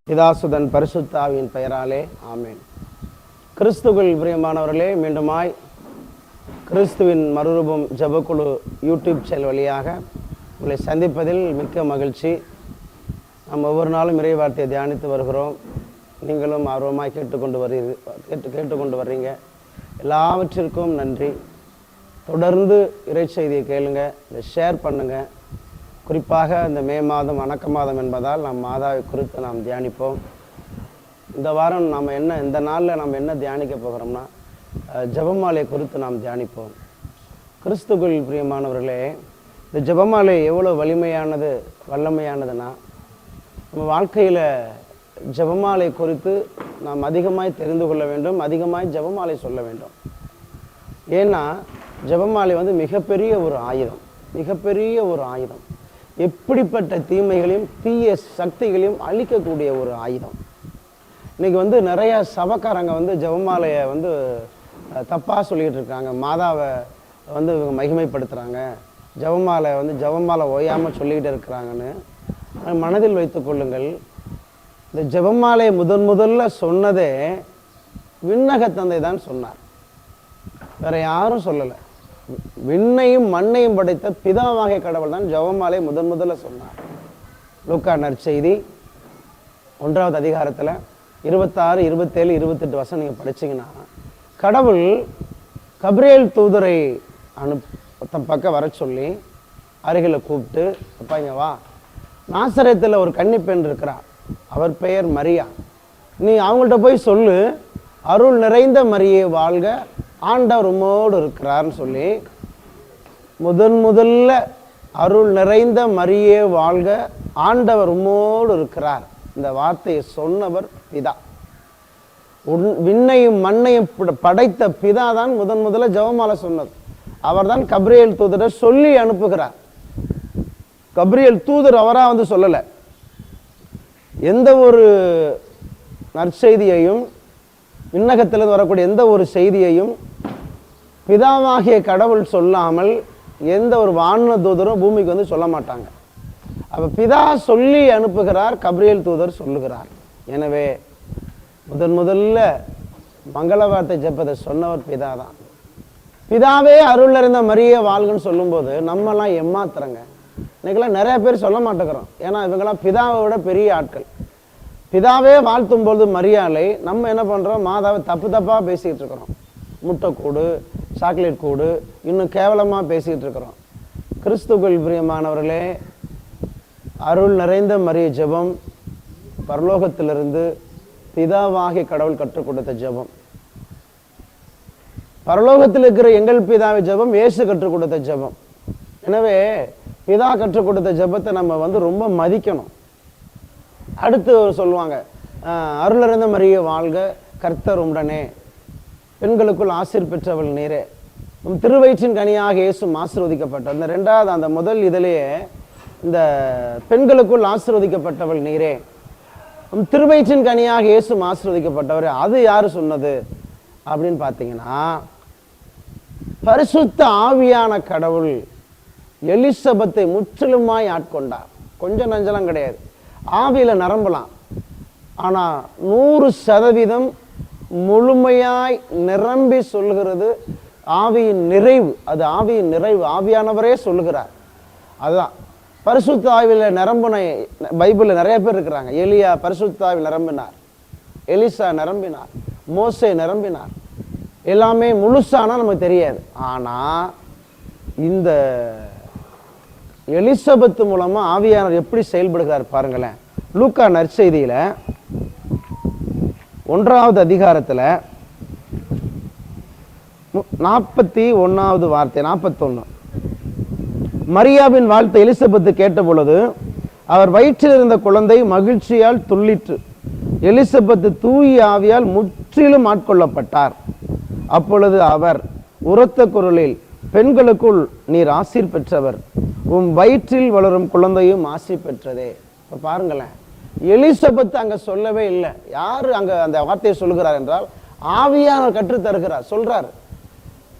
பிதாசுதன் பரிசுத்த ஆவியின் பெயராலே ஆமேன். கிறிஸ்துவில் பிரியமானவர்களே, மீண்டுமாய் கிறிஸ்துவின் மறுரூபம் ஜெபக்குழு யூடியூப் சேனல் வழியாக உங்களை சந்திப்பதில் மிக்க மகிழ்ச்சி. நாம் ஒவ்வொரு நாளும் இறைவார்த்தையை தியானித்து வருகிறோம். நீங்களும் ஆர்வமாய் கேட்டுக்கொண்டு வர்றீங்க. எல்லாவற்றிற்கும் நன்றி. தொடர்ந்து இறை செய்தியை கேளுங்க, இதை ஷேர் பண்ணுங்கள். குறிப்பாக இந்த மே மாதம் வணக்க மாதம் என்பதால் நாம் மாதாவை குறித்து நாம் தியானிப்போம். இந்த வாரம் இந்த நாளில் நாம் என்ன தியானிக்க போகிறோம்னா, ஜெபமாலை குறித்து நாம் தியானிப்போம். கிறிஸ்துக்குள் பிரியமானவர்களே, இந்த ஜெபமாலை எவ்வளோ வல்லமையானதுன்னா, நம்ம வாழ்க்கையில் ஜெபமாலை குறித்து நாம் அதிகமாய் தெரிந்து கொள்ள வேண்டும், அதிகமாய் ஜெபமாலை சொல்ல வேண்டும். ஏன்னா ஜெபமாலை மிகப்பெரிய ஒரு ஆயுதம். எப்படிப்பட்ட தீமைகளையும் தீய சக்திகளையும் அழிக்கக்கூடிய ஒரு ஆயுதம். இன்னைக்கு நிறைய சபக்காரங்க ஜெபமாலையை தப்பாக சொல்லிக்கிட்டு இருக்காங்க. மாதாவை இவங்க மகிமைப்படுத்துகிறாங்க. ஜெபமாலை ஓயாமல் சொல்லிக்கிட்டு இருக்கிறாங்கன்னு மனதில் வைத்து கொள்ளுங்கள். இந்த ஜெபமாலையை முதல்ல சொன்னதே விண்ணக தந்தை தான் சொன்னார், வேற யாரும் சொல்லலை. விண்ணையும் மண்ணையும் படைத்த பிதாவாகிய கடவுள் தான் ஜெபமாலை முதல்ல சொன்னார். லூக்கா நற்செய்தி 1வது அதிகாரத்தில் 26, 27, 28 வசனம் நீங்கள் படிச்சிங்கன்னா, கடவுள் கபிரியேல் தூதரை பக்கம் வர சொல்லி அருகில் கூப்பிட்டு, அப்பா இங்க வா, நாசரேத்தில் ஒரு கன்னி பெண் இருக்கிறார், அவர் பெயர் மரியா, நீ அவங்கள்ட்ட போய் சொல்லு, அருள் நிறைந்த மரியே வாழ்க, ஆண்டவர் உம்மோடு இருக்கிறார்னு சொல்லி முதல்ல அருள் நிறைந்த மரியே வாழ்க, ஆண்டவர் உம்மோடு இருக்கிறார், இந்த வார்த்தையை சொன்னவர் பிதா. விண்ணையும் மண்ணையும் படைத்த பிதா தான் முதல்ல ஜெபமாலை சொன்னது. அவர் தான் கபிரியேல் தூதரை சொல்லி அனுப்புகிறார். கபிரியேல் தூதர் அவரா சொல்லலை. எந்த ஒரு நற்செய்தியையும், விண்ணகத்திலிருந்து வரக்கூடிய எந்த ஒரு செய்தியையும் பிதாவாகிய கடவுள் சொல்லாமல் எந்த ஒரு வான தூதரும் பூமிக்கு சொல்ல மாட்டாங்க. அப்ப பிதா சொல்லி அனுப்புகிறார், கபிரியேல் தூதர் சொல்லுகிறார். எனவே முதல்ல மங்கள வார்த்தை ஜெபத்தை சொன்னவர் பிதா தான். பிதாவே அருள் நிறைந்த மரியே வாழ்கன்னு சொல்லும்போது நம்மலாம் ஏமாத்துறங்க. இன்னைக்கெல்லாம் நிறைய பேர் சொல்ல மாட்டேங்கிறோம். ஏன்னா இவங்கெல்லாம் பிதாவை விட பெரிய ஆட்கள். பிதாவே வாழ்த்தும் போது மரியாதை, நம்ம என்ன பண்றோம், மாதாவை தப்பாக பேசிக்கிட்டு இருக்கிறோம். முட்டைக்கூடு, சாக்லேட் கூடு, இன்னும் கேவலமாக பேசிக்கிட்டு இருக்கிறோம். கிறிஸ்துக்குள் பிரியமானவர்களே, அருள் நிறைந்த மரிய ஜெபம் பரலோகத்திலிருந்து பிதாவாகிய கடவுள் கற்றுக் கொடுத்த ஜெபம். பரலோகத்தில் இருக்கிற எங்கள் பிதாவை ஜெபம் இயேசு கற்றுக் கொடுத்த ஜெபம். எனவே பிதா கற்றுக் கொடுத்த ஜெபத்தை நம்ம ரொம்ப மதிக்கணும். அடுத்து சொல்லுவாங்க, அருள் நிறைந்த மரியே வாழ்க, கர்த்தர் உம்முடனே, பெண்களுக்குள் ஆசீர் பெற்றவள் நீரே, திருவயிற்றின் கனியாக இயேசும் ஆசீர்வதிக்கப்பட்டவர். இந்த 2வது அந்த முதல் இதிலேயே இந்த பெண்களுக்குள் ஆசீர்வதிக்கப்பட்டவள் நீரே, திருவயிற்றின் கனியாக இயேசும் ஆசீர்வதிக்கப்பட்டவர், அது யாரு சொன்னது அப்படின்னு பார்த்தீங்கன்னா, பரிசுத்த ஆவியான கடவுள் எலிசபெத்தை முற்றிலுமாய் ஆட்கொண்டார். கொஞ்சம் நஞ்சலாம் கிடையாது, ஆவியில நரம்பலாம். ஆனா 100% முழுமையாய் நிரம்பி சொல்கிறது ஆவியின் நிறைவு. அது ஆவியின் நிறைவு, ஆவியானவரே சொல்லுகிறார். அதுதான் பரிசுத்த ஆவியில நிரம்பின. பைபிள்ல நிறைய பேர் இருக்கிறாங்க. எலியா பரிசுத்த ஆவியில் நிரம்பினார், எலிசா நிரம்பினார், மோசே நிரம்பினார். எல்லாமே முழுசானா நமக்கு தெரியாது. ஆனா இந்த எலிசபெத் மூலமா ஆவியானவர் எப்படி செயல்படுகிறார் பாருங்களேன். லூக்கா நற்செய்தியில 1வது அதிகாரத்துல 41வது வார்த்தை, 41, மரியாவின் வாழ்த்தை எலிசபெத்து கேட்ட பொழுது அவர் வயிற்றில் இருந்த குழந்தை மகிழ்ச்சியால் துள்ளிற்று. எலிசபெத்து தூய ஆவியால் முற்றிலும் ஆட்கொள்ளப்பட்டார். அப்பொழுது அவர் உரத்த குரலில், பெண்களுக்குள் நீர் ஆசீர் பெற்றவர், உம் வயிற்றில் வளரும் குழந்தையும் ஆசீர் பெற்றதே. இப்ப பாருங்களேன், எலிசபெத் அங்க சொல்லவே இல்லை. யாரு அங்க அந்த வார்த்தையை சொல்லுகிறார் என்றால், ஆவியானவர் கற்றுத் தருகிறார். சொல்றார்,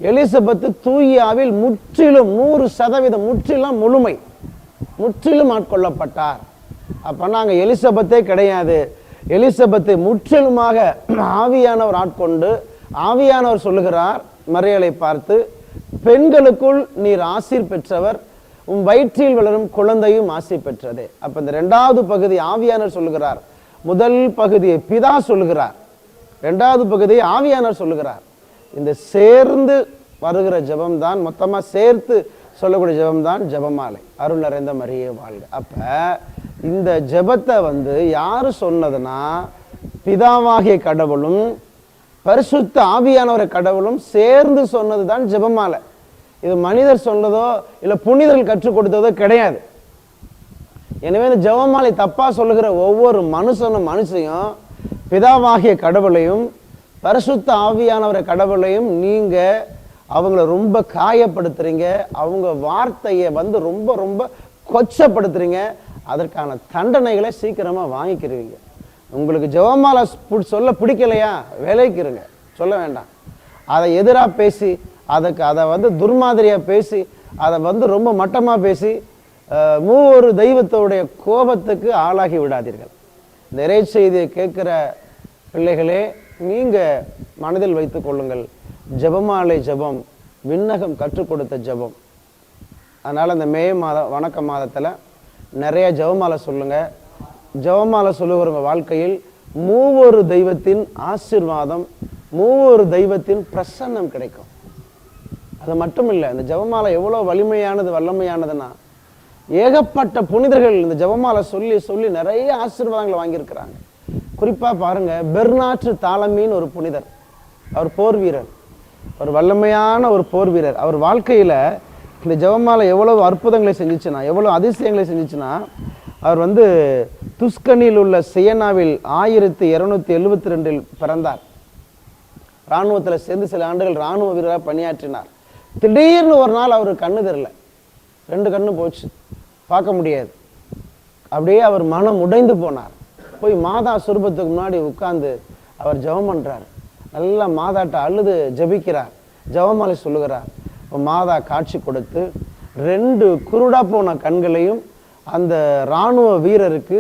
எலிசபெத் தூய ஆவியில் முற்றிலும் 100% முற்றிலும் ஆட்கொள்ளப்பட்டார். அப்ப நாங்க எலிசபெத்தே கிடையாது, எலிசபெத்தை முற்றிலுமாக ஆவியானவர் ஆட்கொண்டு, ஆவியானவர் சொல்லுகிறார் மரியாளை பார்த்து, பெண்களுக்குள் நீர் ஆசீர் பெற்றவர், உன் வயிற்றில் வளரும் குழந்தையும் ஆசீர் பெற்றதே. அப்ப இந்த இரண்டாவது பகுதி ஆவியானவர் சொல்லுகிறார், முதல் பகுதியை பிதா சொல்லுகிறார், இரண்டாவது பகுதியை ஆவியானவர் சொல்லுகிறார். இந்த சேர்ந்து வருகிற ஜெபம் தான், மொத்தமா சேர்த்து சொல்லக்கூடிய ஜெபம் தான் ஜெபமாலை. அருள் நிறைந்த மரியே வாழ்க. அப்ப இந்த ஜெபத்தை யாரு சொன்னதுன்னா, பிதாவாகிய கடவுளும் பரிசுத்த ஆவியானவரை கடவுளும் சேர்ந்து சொன்னதுதான் ஜெபமாலை. இது மனிதர் சொன்னதோ இல்ல புனிதர்கள் கற்றுக் கொடுத்ததோ கிடையாது. எனவே இந்த ஜெபமாலை தப்பா சொல்லுகிற ஒவ்வொரு மனுஷையும் பிதாவாகிய கடவுளையும் பரிசுத்த ஆவியானவரை கடவுளையும் நீங்க அவங்கள ரொம்ப காயப்படுத்துறீங்க, அவங்க வார்த்தையை ரொம்ப ரொம்ப கொச்சப்படுத்துறீங்க. அதற்கான தண்டனைகளை சீக்கிரமா வாங்கிக்கிறீங்க. உங்களுக்கு ஜெபமாலை சொல்ல பிடிக்கலையா, வேலைக்குருங்க, சொல்ல வேண்டாம். அதை எதிராக பேசி, அதை துர்மாதிரியா பேசி, அதை ரொம்ப மட்டமா பேசி மூவொரு தெய்வத்தோடைய கோபத்துக்கு ஆளாகி விடாதீர்கள். இந்த இறை செய்தியை கேட்கிற பிள்ளைகளே, நீங்க மனதில் வைத்துக் கொள்ளுங்கள், ஜெபமாலை ஜெபம் விண்ணகம் கற்றுக் கொடுத்த ஜெபம். அதனால இந்த மே மாதம் வணக்க மாதத்துல நிறைய ஜெபமாலை சொல்லுங்க. ஜெபமாலை சொல்லுகிறவங்க வாழ்க்கையில் மூவொரு தெய்வத்தின் ஆசீர்வாதம், மூவொரு தெய்வத்தின் பிரசன்னம் கிடைக்கும். அது மட்டும் இல்லை, இந்த ஜெபமாலை எவ்வளவு வலிமையானது வல்லமையானதுன்னா, ஏகப்பட்ட புனிதர்கள் இந்த ஜெபமாலை சொல்லி சொல்லி நிறைய ஆசீர்வாதங்களை வாங்கியிருக்கிறாங்க. குறிப்பா பாருங்க, பெர்னாற்று தாலமின்னு ஒரு புனிதர். அவர் போர் வீரர், ஒரு வல்லமையான ஒரு போர் வீரர். அவர் வாழ்க்கையில இந்த ஜெபமாலை எவ்வளவு அற்புதங்களை செஞ்சுச்சுன்னா, எவ்வளவு அதிசயங்களை செஞ்சுச்சுன்னா, அவர் துஸ்கனில் உள்ள சியனாவில் 1272 பிறந்தார். இராணுவத்தில் சேர்ந்து சில ஆண்டுகள் இராணுவ வீரராக பணியாற்றினார். திடீர்னு ஒரு நாள் அவருக்கு கண்ணு தெரியல, 2 கண்ணு போச்சு, பார்க்க முடியாது. அப்படியே அவர் மனம் உடைந்து போனார். போய் மாதா சுரூபத்துக்கு முன்னாடி உட்கார்ந்து அவர் ஜெபம் பண்றார். நல்லா மாதாட்ட அழுது ஜெபிக்கிறார், ஜெபமாலை சொல்லுகிறார். மாதா காட்சி கொடுத்து 2 குருடா போன கண்களையும் அந்த இராணுவ வீரருக்கு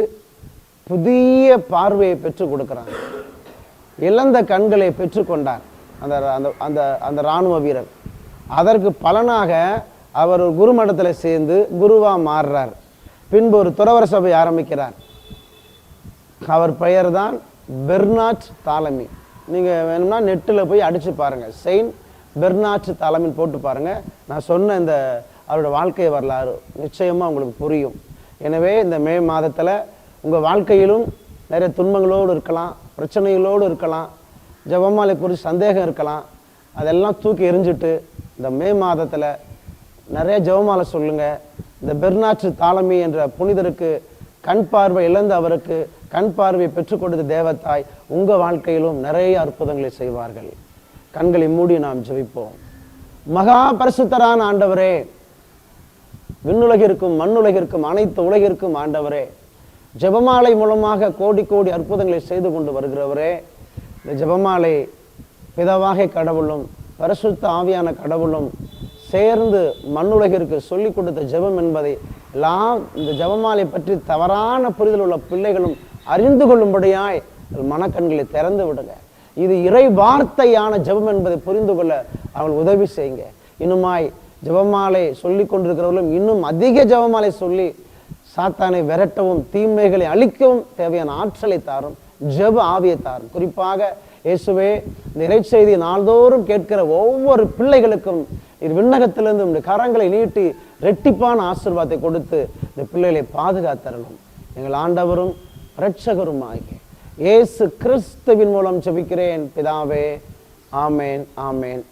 புதிய பார்வையை பெற்றுக் கொடுக்கிறாங்க. இழந்த கண்களை பெற்றுக்கொண்டார் அந்த அந்த அந்த இராணுவ வீரர். அதற்கு பலனாக அவர் ஒரு குருமடத்தில் சேர்ந்து குருவா மாறுறார். பின்பு ஒரு துறவர சபை ஆரம்பிக்கிறார். அவர் பெயர் தான் பெர்னாட் தாலமி. நீங்க வேணும்னா நெட்டில் போய் அடிச்சு பாருங்க, செயின்ட் பெர்னாட் தாலமின்னு போட்டு பாருங்க. நான் சொன்ன இந்த அவருடைய வாழ்க்கை வரலாறு நிச்சயமா உங்களுக்கு புரியும். எனவே இந்த மே மாதத்துல உங்க வாழ்க்கையிலும் நிறைய துன்பங்களோடு இருக்கலாம், பிரச்சனைகளோடு இருக்கலாம், ஜெபமாலை குறித்து சந்தேகம் இருக்கலாம். அதெல்லாம் தூக்கி எறிஞ்சிட்டு இந்த மே மாதத்துல நிறைய ஜெபமாலை சொல்லுங்க. இந்த பெர்னாட் தாலமி என்ற புனிதருக்கு கண் பார்வை இழந்த அவருக்கு கண் பார்வையை பெற்றுக் கொடுத்த தேவத்தாய் உங்க வாழ்க்கையிலும் நிறைய அற்புதங்களை செய்வார்கள். கண்களை மூடி நாம் ஜெபிப்போம். மகா பரிசுத்தரான ஆண்டவரே, விண்ணுலகிற்கும் மண்ணுலகிற்கும் அனைத்து உலகிற்கும் ஆண்டவரே, ஜெபமாலை மூலமாக கோடி கோடி அற்புதங்களை செய்து கொண்டு வருகிறவரே, இந்த ஜெபமாலை பிதாவாகிய கடவுளும் பரிசுத்த ஆவியான கடவுளும் சேர்ந்து மண்ணுலகிற்கு சொல்லிக் கொடுத்த ஜெபம் என்பதை எல்லாம் இந்த ஜெபமாலை பற்றி தவறான புரிதல் உள்ள பிள்ளைகளும் அறிந்து கொள்ளும்படியாய் மனக்கண்களை திறந்து விடுங்க. இது இறை வார்த்தையான ஜெபம் என்பதை புரிந்து கொள்ள அவர்கள் உதவி செய்யுங்க. இன்னுமாய் ஜெபமாலை சொல்லி கொண்டிருக்கிறவர்களும் இன்னும் அதிக ஜெபமாலை சொல்லி சாத்தானை விரட்டவும் தீமைகளை அழிக்கவும் தேவையான ஆற்றலை தாரும், ஜெப ஆவியை தாரும். குறிப்பாக இயேசுவே, இந்த இறைச்செய்தி நாள்தோறும் கேட்கிற ஒவ்வொரு பிள்ளைகளுக்கும் இது விண்ணகத்திலிருந்து இந்த கரங்களை நீட்டி ரெட்டிப்பான ஆசீர்வாதத்தை கொடுத்து இந்த பிள்ளைகளை பாதுகாத்தரணும். எங்கள் ஆண்டவரும் இரட்சகருமாகிய இயேசு கிறிஸ்துவின் மூலம் ஜெபிக்கிறேன் பிதாவே. ஆமேன், ஆமேன்.